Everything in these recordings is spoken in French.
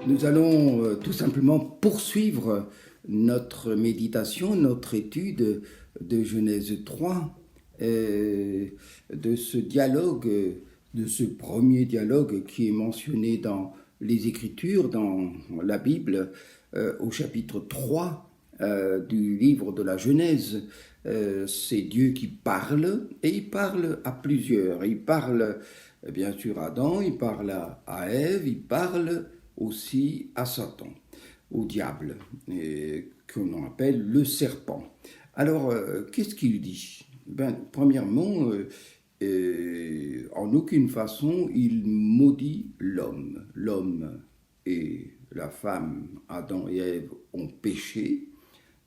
Nous allons tout simplement poursuivre notre méditation, notre étude de Genèse 3, de ce dialogue, de ce premier dialogue qui est mentionné dans les Écritures, dans la Bible, au chapitre 3 du livre de la Genèse. C'est Dieu qui parle, et il parle à plusieurs. Il parle bien sûr à Adam, il parle à Ève, il parle aussi à Satan, au diable, qu'on appelle le serpent. Alors, qu'est-ce qu'il dit? Premièrement, en aucune façon, il maudit l'homme. L'homme et la femme, Adam et Ève, ont péché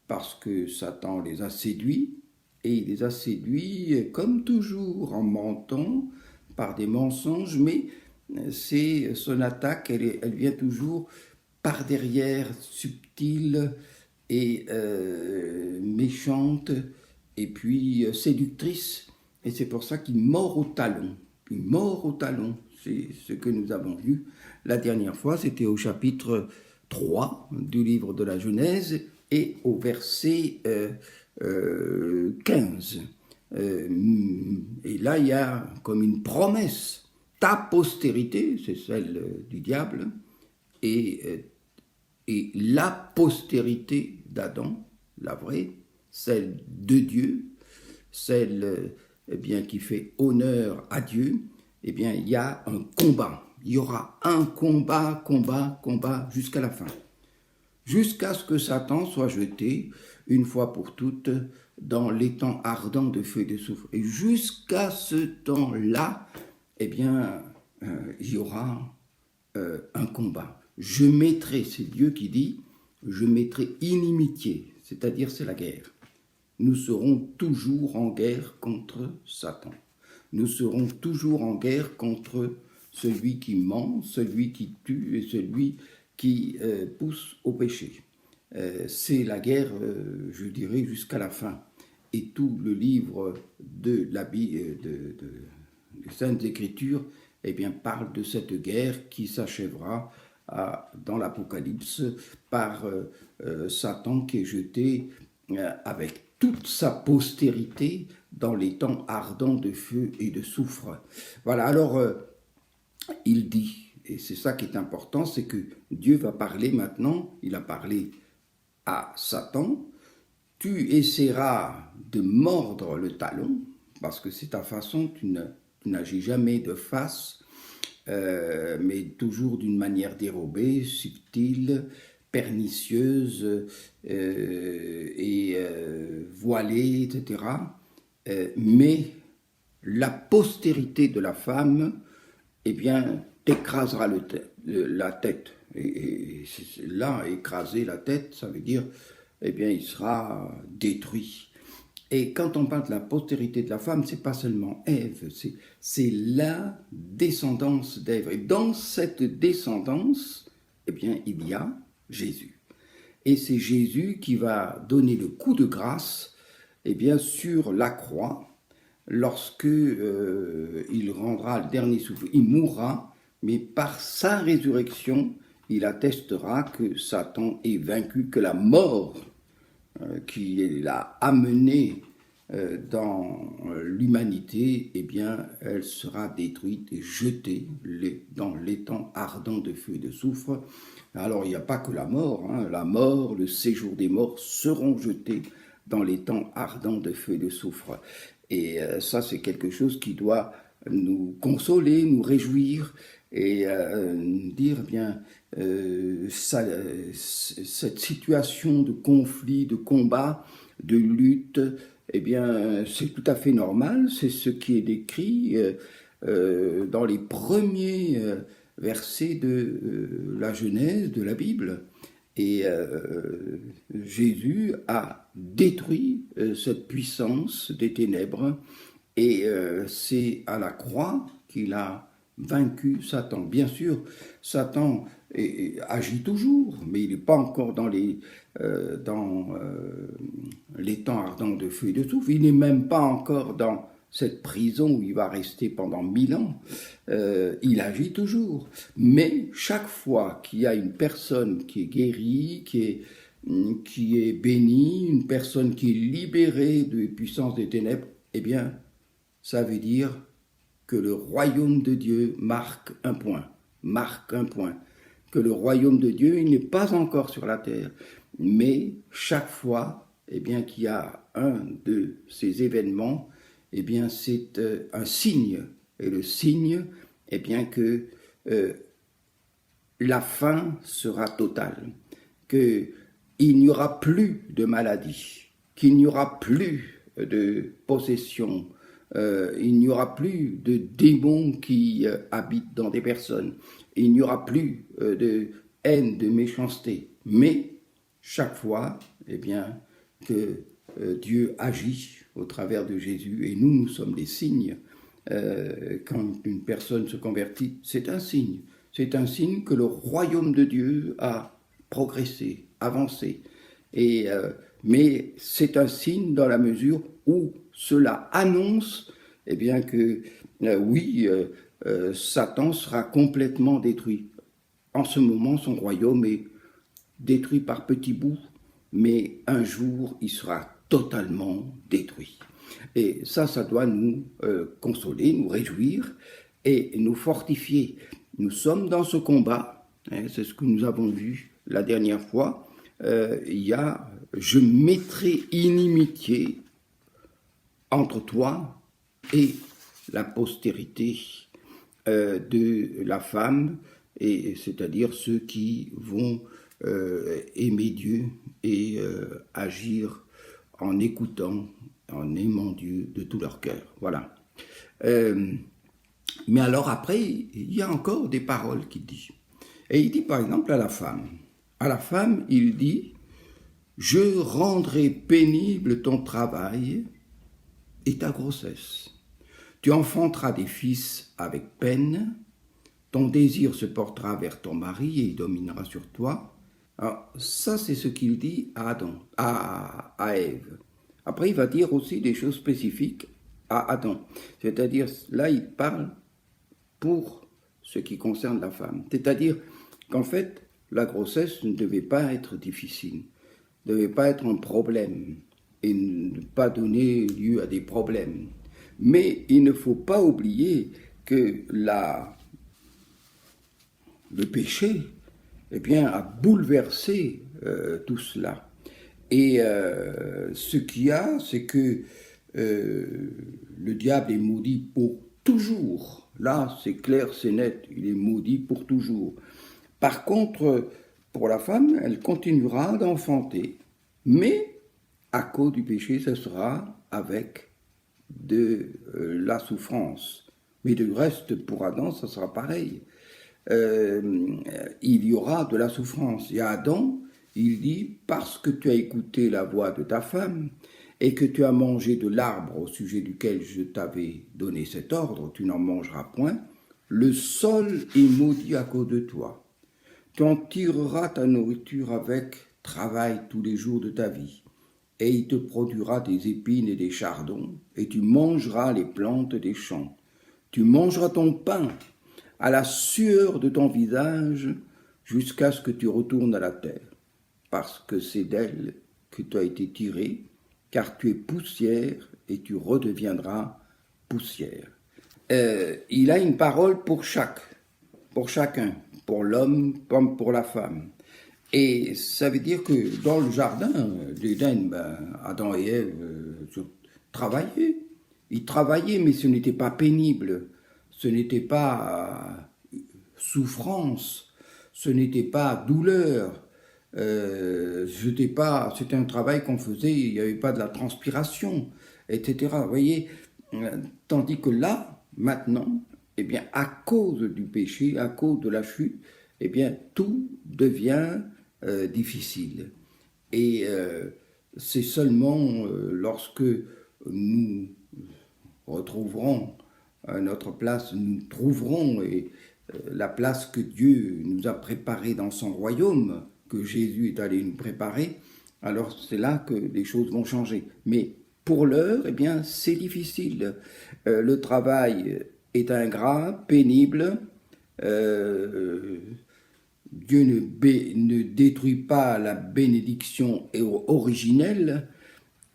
parce que Satan les a séduits, et il les a séduits comme toujours en mentant par des mensonges, mais c'est son attaque, elle vient toujours par derrière, subtile et méchante, et puis séductrice, et c'est pour ça qu'il mord au talon. Il mord au talon, c'est ce que nous avons vu la dernière fois, c'était au chapitre 3 du livre de la Genèse, et au verset 15. Et là, il y a comme une promesse. Ta postérité, c'est celle du diable, et la postérité d'Adam, la vraie, celle de Dieu, celle qui fait honneur à Dieu, il y a un combat. Il y aura un combat jusqu'à la fin. Jusqu'à ce que Satan soit jeté, une fois pour toutes, dans l'étang ardent de feu et de soufre. Et jusqu'à ce temps-là, il y aura un combat. Je mettrai, c'est Dieu qui dit, je mettrai inimitié, c'est-à-dire c'est la guerre. Nous serons toujours en guerre contre Satan. Nous serons toujours en guerre contre celui qui ment, celui qui tue et celui qui pousse au péché. C'est la guerre, je dirais, jusqu'à la fin. Et tout le livre de la Bible, des Saintes Écritures, parle de cette guerre qui s'achèvera dans l'Apocalypse par Satan qui est jeté avec toute sa postérité dans les temps ardents de feu et de soufre. Voilà, alors il dit, et c'est ça qui est important, c'est que Dieu va parler maintenant, il a parlé à Satan, tu essaieras de mordre le talon, parce que c'est ta façon, tu n'agis jamais de face, mais toujours d'une manière dérobée, subtile, pernicieuse et voilée, etc. Mais la postérité de la femme, t'écrasera la tête. Et là, écraser la tête, ça veut dire, il sera détruit. Et quand on parle de la postérité de la femme, c'est pas seulement Ève, c'est la descendance d'Ève. Et dans cette descendance, il y a Jésus. Et c'est Jésus qui va donner le coup de grâce, sur la croix, lorsque il rendra le dernier souffle. Il mourra, mais par sa résurrection, il attestera que Satan est vaincu, que la mort qui l'a amené dans l'humanité, elle sera détruite et jetée dans l'étang ardent de feu et de soufre. Alors, il n'y a pas que la mort, la mort, le séjour des morts seront jetés dans l'étang ardent de feu et de soufre. Et ça, c'est quelque chose qui doit nous consoler, nous réjouir, et dire, cette situation de conflit, de combat, de lutte, c'est tout à fait normal, c'est ce qui est décrit dans les premiers versets de la Genèse, de la Bible. Et Jésus a détruit cette puissance des ténèbres, et c'est à la croix qu'il a vaincu Satan. Bien sûr, Satan agit toujours, mais il n'est pas encore dans les temps ardents de feu et de soufre. Il n'est même pas encore dans cette prison où il va rester pendant 1000 ans, il agit toujours. Mais chaque fois qu'il y a une personne qui est guérie, qui est bénie, une personne qui est libérée des puissances des ténèbres, eh bien, ça veut dire que le royaume de Dieu marque un point, que le royaume de Dieu, il n'est pas encore sur la terre, mais chaque fois, eh bien, qu'il y a un de ces événements, eh bien, c'est un signe, et le signe, eh bien, que la fin sera totale, qu'il n'y aura plus de maladie, qu'il n'y aura plus de possession, il n'y aura plus de démons qui habitent dans des personnes, il n'y aura plus de haine, de méchanceté, mais chaque fois, eh bien, que Dieu agit au travers de Jésus, et nous sommes des signes. Quand une personne se convertit, c'est un signe. C'est un signe que le royaume de Dieu a progressé, avancé. Mais c'est un signe dans la mesure où cela annonce eh bien que oui, Satan sera complètement détruit. En ce moment, son royaume est détruit par petits bouts, mais un jour, il sera totalement détruit. Et ça doit nous consoler, nous réjouir et nous fortifier. Nous sommes dans ce combat, hein, c'est ce que nous avons vu la dernière fois. Il y a « je mettrai inimitié entre toi et la postérité de la femme, et c'est-à-dire ceux qui vont aimer Dieu et agir en écoutant, en aimant Dieu de tout leur cœur. Voilà. Mais alors après, il y a encore des paroles qu'il dit. Et il dit par exemple à la femme. À la femme, il dit « Je rendrai pénible ton travail et ta grossesse. Tu enfanteras des fils avec peine, ton désir se portera vers ton mari et il dominera sur toi. » Alors, ça, c'est ce qu'il dit à Adam, à Ève. Après, il va dire aussi des choses spécifiques à Adam. C'est-à-dire, là, il parle pour ce qui concerne la femme. C'est-à-dire qu'en fait, la grossesse ne devait pas être difficile, ne devait pas être un problème et ne pas donner lieu à des problèmes. Mais il ne faut pas oublier que le péché, eh bien, a bouleversé tout cela. Et ce qu'il y a, c'est que le diable est maudit pour toujours. Là, c'est clair, c'est net, il est maudit pour toujours. Par contre, pour la femme, elle continuera d'enfanter, mais à cause du péché, ce sera avec de la souffrance. Mais du reste, pour Adam, ça sera pareil. Il y aura de la souffrance. Et à Adam, il dit, parce que tu as écouté la voix de ta femme et que tu as mangé de l'arbre au sujet duquel je t'avais donné cet ordre, tu n'en mangeras point, le sol est maudit à cause de toi. Tu en tireras ta nourriture avec travail tous les jours de ta vie, et il te produira des épines et des chardons, et tu mangeras les plantes des champs. Tu mangeras ton pain à la sueur de ton visage jusqu'à ce que tu retournes à la terre, parce que c'est d'elle que tu as été tiré, car tu es poussière et tu redeviendras poussière. Il a une parole pour chacun, pour l'homme comme pour la femme. Et ça veut dire que dans le jardin d'Éden, Adam et Ève travaillaient. Ils travaillaient, mais ce n'était pas pénible, ce n'était pas souffrance, ce n'était pas douleur, c'était un travail qu'on faisait, il n'y avait pas de la transpiration, etc. Vous voyez, tandis que là, maintenant, eh bien, à cause du péché, à cause de la chute, eh bien, tout devient difficile. Et c'est seulement lorsque nous retrouverons notre place, nous trouverons la place que Dieu nous a préparée dans son royaume, que Jésus est allé nous préparer, alors c'est là que les choses vont changer. Mais pour l'heure, eh bien, c'est difficile. Le travail est ingrat, pénible. Euh, Dieu ne détruit pas la bénédiction originelle,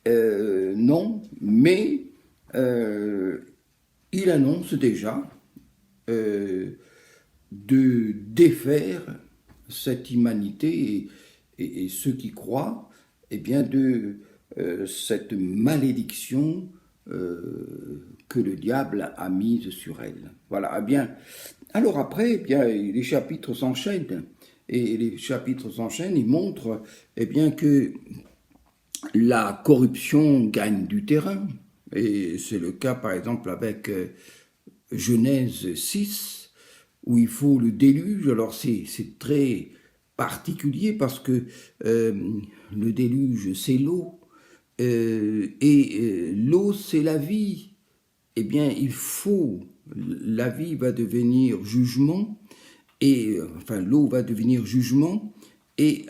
non, mais il annonce déjà de défaire cette humanité et ceux qui croient, eh bien de cette malédiction que le diable a mise sur elle. Voilà. Eh bien, alors après, eh bien, les chapitres s'enchaînent et les chapitres s'enchaînent. Ils montrent, eh bien, que la corruption gagne du terrain. Et c'est le cas, par exemple, avec Genèse 6, où il faut le déluge. Alors c'est très particulier parce que le déluge, c'est l'eau. Et l'eau, c'est la vie. Eh bien, la vie va devenir jugement, et enfin, l'eau va devenir jugement, et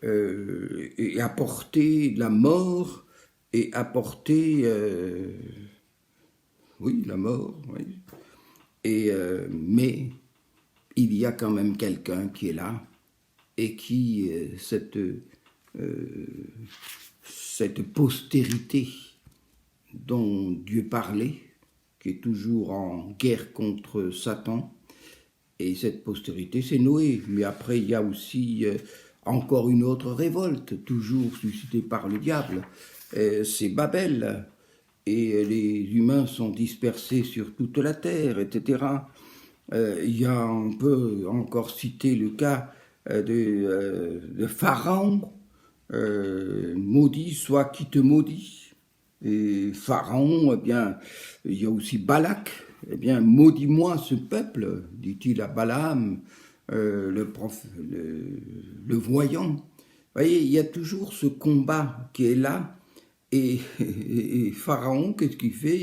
et apporter la mort, et apporter, oui, la mort, oui. Mais il y a quand même quelqu'un qui est là, et qui, cette postérité dont Dieu parlait, qui est toujours en guerre contre Satan, et cette postérité, c'est Noé. Mais après, il y a aussi encore une autre révolte, toujours suscitée par le diable, c'est Babel. Et les humains sont dispersés sur toute la terre, etc. On peut encore citer le cas de Pharaon, maudit soit qui te maudit. Et Pharaon, eh bien, il y a aussi Balak, eh bien, maudis-moi ce peuple, dit-il à Balaam, le voyant. Vous voyez, il y a toujours ce combat qui est là, et Pharaon, qu'est-ce qu'il fait?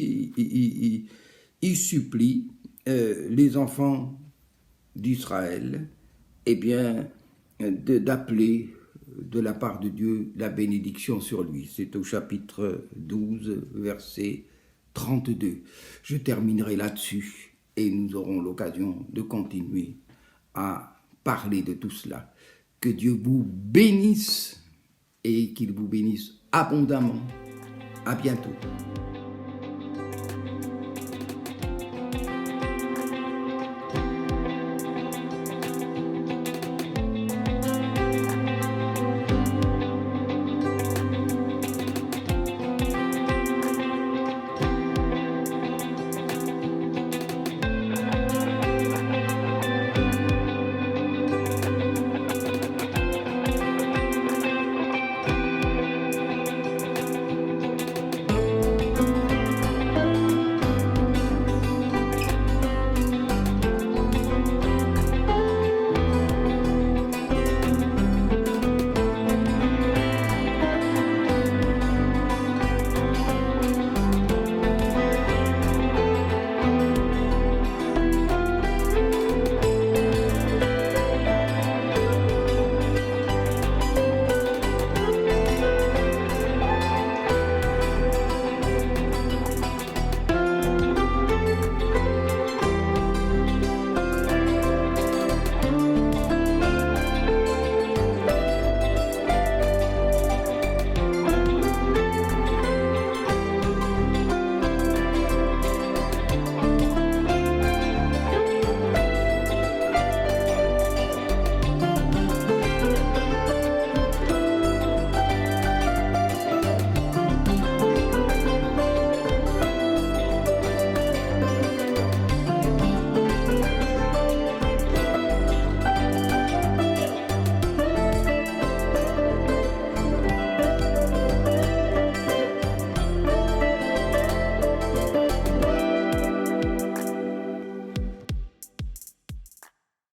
Il supplie les enfants d'Israël, eh bien, d'appeler de la part de Dieu la bénédiction sur lui. C'est au chapitre 12, verset 32. Je terminerai là-dessus et nous aurons l'occasion de continuer à parler de tout cela. Que Dieu vous bénisse et qu'il vous bénisse abondamment. À bientôt.